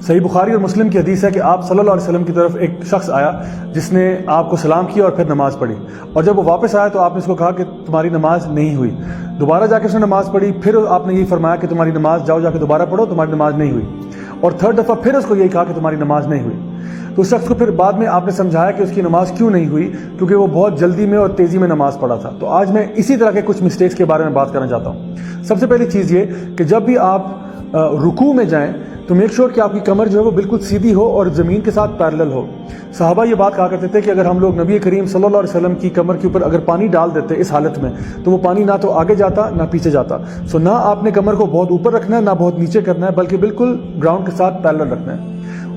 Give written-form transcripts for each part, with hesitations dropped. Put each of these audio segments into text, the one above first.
صحیح بخاری اور مسلم کی حدیث ہے کہ آپ صلی اللہ علیہ وسلم کی طرف ایک شخص آیا جس نے آپ کو سلام کیا اور پھر نماز پڑھی، اور جب وہ واپس آیا تو آپ نے اس کو کہا کہ تمہاری نماز نہیں ہوئی۔ دوبارہ جا کے اس نے نماز پڑھی، پھر آپ نے یہی فرمایا کہ تمہاری نماز جاؤ جا کے دوبارہ پڑھو، تمہاری نماز نہیں ہوئی، اور تھرڈ دفعہ پھر اس کو یہی کہا کہ تمہاری نماز نہیں ہوئی۔ تو اس شخص کو پھر بعد میں آپ نے سمجھایا کہ اس کی نماز کیوں نہیں ہوئی، کیونکہ وہ بہت جلدی میں اور تیزی میں نماز پڑھا تھا۔ تو آج میں اسی طرح کے کچھ مسٹیکس کے بارے میں بات کرنا چاہتا ہوں۔ سب سے پہلی چیز یہ کہ جب بھی آپ رکوع میں جائیں تو میک شور کہ آپ کی کمر جو ہے وہ بالکل سیدھی ہو اور زمین کے ساتھ پیرلل ہو۔ صحابہ یہ بات کہا کرتے تھے کہ اگر ہم لوگ نبی کریم صلی اللہ علیہ وسلم کی کمر کے اوپر اگر پانی ڈال دیتے اس حالت میں تو وہ پانی نہ تو آگے جاتا نہ پیچھے جاتا۔ سو نہ آپ نے کمر کو بہت اوپر رکھنا ہے نہ بہت نیچے کرنا ہے، بلکہ بالکل گراؤنڈ کے ساتھ پیرلل رکھنا ہے۔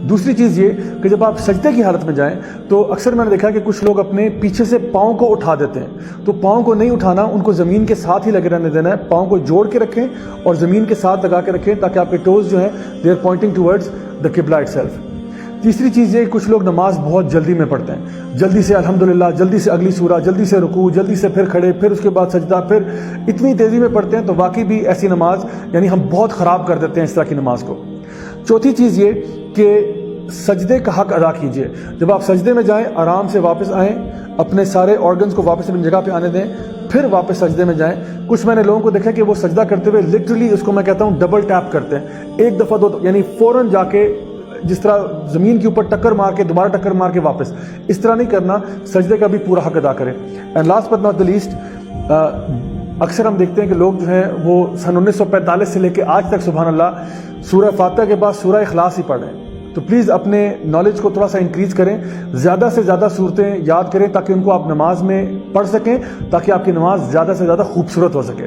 دوسری چیز یہ کہ جب آپ سجدے کی حالت میں جائیں تو اکثر میں نے دیکھا کہ کچھ لوگ اپنے پیچھے سے پاؤں کو اٹھا دیتے ہیں، تو پاؤں کو نہیں اٹھانا، ان کو زمین کے ساتھ ہی لگے رہنے دینا ہے۔ پاؤں کو جوڑ کے رکھیں اور زمین کے ساتھ لگا کے رکھیں تاکہ آپ کے ٹوز جو ہیں they are pointing towards the قبلہ اٹسیلف۔ تیسری چیز یہ کہ کچھ لوگ نماز بہت جلدی میں پڑھتے ہیں، جلدی سے الحمدللہ، جلدی سے اگلی سورہ، جلدی سے رکوع، جلدی سے پھر کھڑے، پھر اس کے بعد سجدہ، پھر اتنی تیزی میں پڑھتے ہیں تو واقعی بھی ایسی نماز یعنی ہم بہت خراب کر دیتے ہیں اس طرح کی نماز کو۔ چوتھی چیز یہ کہ سجدے کا حق ادا کیجئے۔ جب آپ سجدے میں جائیں آرام سے واپس آئیں، اپنے سارے آرگنز کو واپس اپنی جگہ پہ آنے دیں، پھر واپس سجدے میں جائیں۔ کچھ میں نے لوگوں کو دیکھا کہ وہ سجدہ کرتے ہوئے لٹرلی اس کو میں کہتا ہوں ڈبل ٹیپ کرتے ہیں، ایک دفعہ دو یعنی فوراً جا کے جس طرح زمین کے اوپر ٹکر مار کے دوبارہ ٹکر مار کے واپس، اس طرح نہیں کرنا، سجدے کا بھی پورا حق ادا کریں۔ And last but not the least, اکثر ہم دیکھتے ہیں کہ لوگ جو ہیں وہ سن 1945 سے لے کے آج تک سبحان اللہ سورہ فاتحہ کے بعد سورہ اخلاص ہی پڑھ رہے ہیں۔ تو پلیز اپنے نالج کو تھوڑا سا انکریز کریں، زیادہ سے زیادہ صورتیں یاد کریں تاکہ ان کو آپ نماز میں پڑھ سکیں، تاکہ آپ کی نماز زیادہ سے زیادہ خوبصورت ہو سکے۔